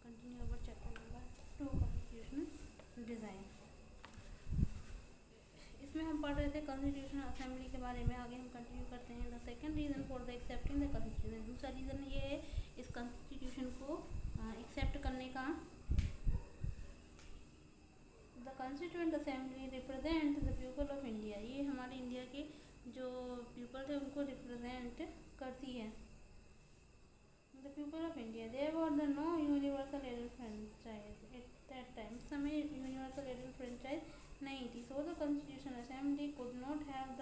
Continue our chapter number 2 constitutional design. इसमें हम पढ़ रहे थे कॉन्स्टिट्यूशनल असेंबली के बारे में। आगे हम कंटिन्यू करते हैं। The second reason for the accepting the constitution, दूसरा रीज़न ये है इस कॉन्स्टिट्यूशन को एक्सेप्ट करने का। The constituent assembly represent the people of India, ये हमारे इंडिया के जो पीपल थे उनको रिप्रेजेंट करती है। The people of India, there was the no universal adult franchise at that time, उस समय यूनिवर्सल एडल्ट फ्रेंचाइज नहीं थी। So the constitution assembly could not have the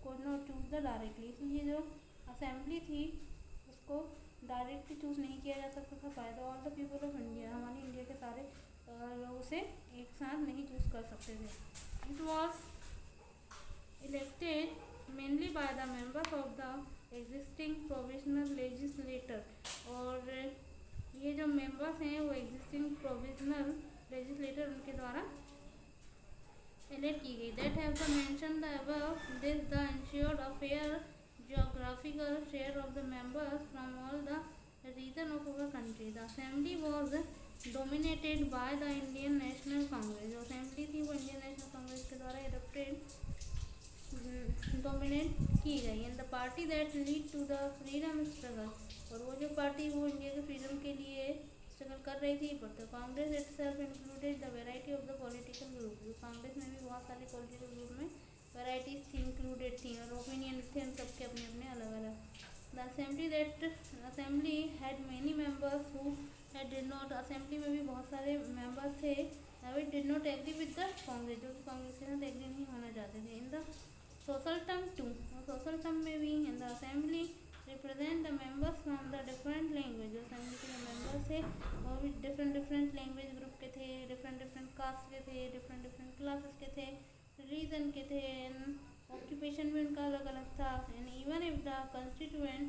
could not choose the directly, इसलिए जो assembly थी उसको directly choose नहीं किया जा सकता था। By the all the people of India, हमारी इंडिया के सारे लोग उसे एक साथ नहीं चूज़ कर सकते थे। It was elected mainly by the members of the existing provisional legislator, और ये जो मेंबर्स हैं वो एग्जिस्टिंग प्रोविजनल लेजिस्लेटर उनके द्वारा इलेक्ट की गई। That have the mention the above this the insured a fair geographical share of the members from all the region of our country. The assembly was dominated by the Indian National Congress, जो assembly थी वो Indian national Congress के द्वारा adopted dominate की गई। And the party that lead to the freedom struggle, और वो जो पार्टी वो इंडिया के फ्रीडम के लिए स्ट्रगल कर रही थी। But the Congress itself included the variety of the political group, जो कांग्रेस में भी बहुत सारे पॉलिटिकल ग्रुप में वैराइटीज थी, इंक्लूडेड थी, और ओपिनियन थे उन सबके अपने अपने अलग अलग। The assembly had many members who did not, assembly में भी बहुत सारे मेंबर्स थे which did not agree with the Congress, जो कि कांग्रेस के साथ एग्री नहीं होना चाहते थे। In the social term too, social term में भी in the assembly represent the members from the different language, जो असेंबली के जो मेंबर्स थे वो भी डिफरेंट लैंग्वेज ग्रुप के थे, डिफरेंट कास्ट के थे, डिफरेंट क्लासेस के थे, रीजन के थे, ऑक्यूपेशन भी उनका अलग अलग था। And even if the constituent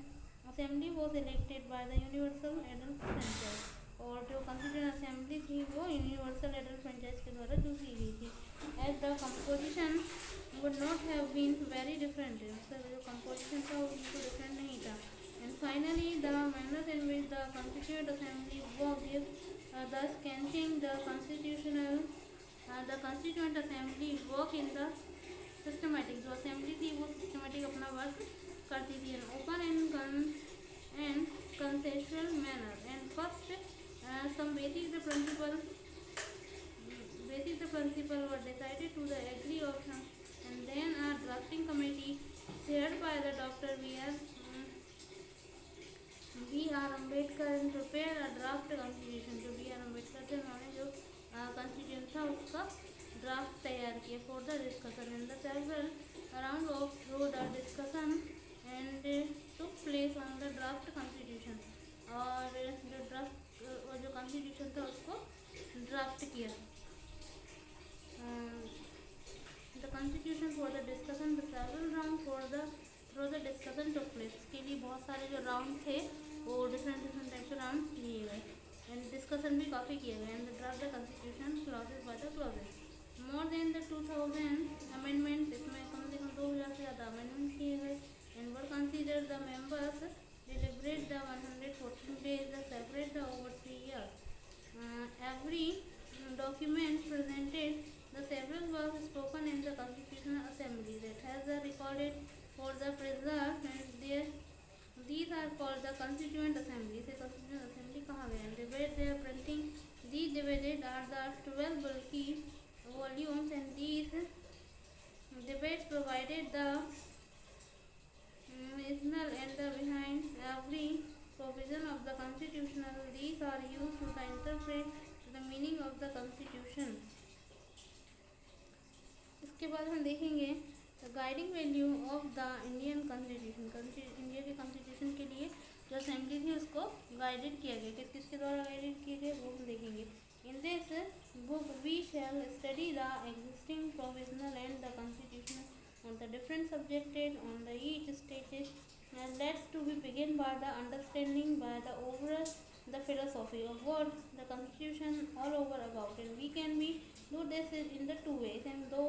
assembly was elected by the universal adult franchise, और जो कॉन्स्टिट्यूएंट असेंबली थी वो यूनिवर्सल एडल्ट फ्रेंचाइज के द्वारा चूज की गई थी। As the composition would not have been very different, जो कंपोजिशन था वो बिल्कुल डिफरेंट नहीं था। And finally the manner in which the constituent assembly वो give the sketching the constitutional the constituent assembly work in the systematic, जो assembly थी वो सिस्टमेटिक अपना वर्क करती थी। Open and consensual manner, and first some basic the principle were decided to the agree option, and then a drafting committee chaired by the Dr. B.R. Ambedkar prepared a draft constitution, जो B.R. Ambedkar थे उन्होंने जो constitution था उसका draft तैयार किया for the discussion. And the several round of through the discussion and took place on the draft constitution, और जो कॉन्स्टिट्यूशन था उसको ड्राफ्ट किया। The constitution for the discussion, the several round through the discussion took place, इसके लिए बहुत सारे जो राउंड थे वो डिफरेंट टाइप के राउंड लिए गए, एंड डिस्कशन भी काफ़ी किए गए। And draft the constitution clauses by the clauses, more than the 2000 amendment, इसमें कम से कम 2000 से ज़्यादा अमेंडमेंट किए गए। And were consider the members deliberate the 114 days, the separate the over 3 years. Every document presented the several was spoken in the Constitutional Assembly that has recorded for the preserved, and these are called the Constituent Assembly. इसे Constituent Assembly कहा गया है। Debate they are printing, these debated are the 12 bulky volumes, and these debates provided the original and the behind every provision of the constitutional. These are used to interpret the meaning of the constitution. इसके बाद हम देखेंगे guiding value of the Indian constitution, India के constitution के लिए जो assembly थी उसको गाइडेड किया गया। किसके द्वारा गाइडेड किए गए वो हम देखेंगे। In this book we shall study the existing provisional and the constitution on the different subjected on the each stages, and let's to be begin by the understanding by the overall the philosophy of what the constitution all over about, and we can be do this in the two ways, and दो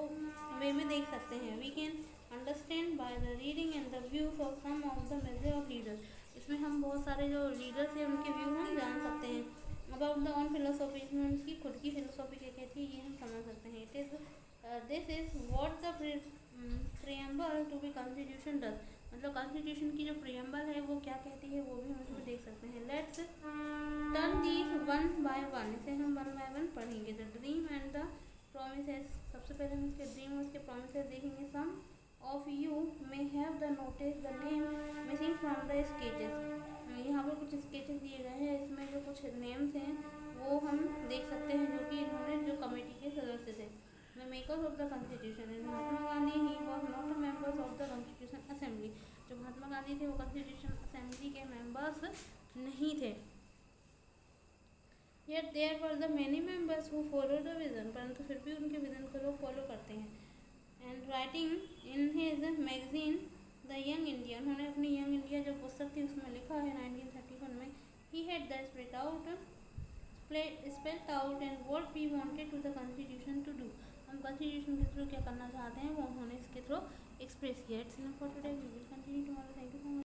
वे में देख सकते हैं। we can understand by the reading and the views of some of the major leaders, इसमें हम बहुत सारे जो लीडर्स हैं उनके व्यू हम जान सकते हैं। अबाउट द ऑन फिलोसॉफी, इसमें उनकी खुद की फिलोसॉफी क्या कहती है ये हम समझ सकते हैं। It is this is what the preamble to be constitution does, मतलब कॉन्स्टिट्यूशन की जो प्रियम्बल है वो क्या कहती है वो भी हम इसमें देख सकते हैं। Let's turn these one by one, इसे हम वन बाय वन पढ़ेंगे। The dream and the promises, सबसे पहले हम इसके ड्रीम और उसके प्रोमिसेस देखेंगे। Some of you may have the notice the name missing from the sketches, यहाँ पर कुछ स्केचेस दिए गए हैं, इसमें जो कुछ नेम्स हैं वो हम देख सकते हैं जो कि इन्होंने जो कमेटी के सदस्य थे। The makers of the constitution and Mahatma Gandhi he was not a members of the constitution assembly, जो महात्मा गांधी थे वो कॉन्स्टिट्यूशन असेंबली के मेंबर्स नहीं थे। Yet there were the many members who follow the vision, परंतु फिर भी उनके विजन को लोग फॉलो करते हैं। And writing in his magazine the young India, उन्होंने अपनी यंग इंडिया जो पुस्तक थी उसमें लिखा है 1931 में, he had the spelled out and what we wanted to the constitution to do, हम कॉन्स्टिट्यूशन के थ्रू क्या करना चाहते हैं वो उन्होंने इसके थ्रू एक्सप्रेस किया। It's enough for today, we will continue tomorrow. Thank you so much.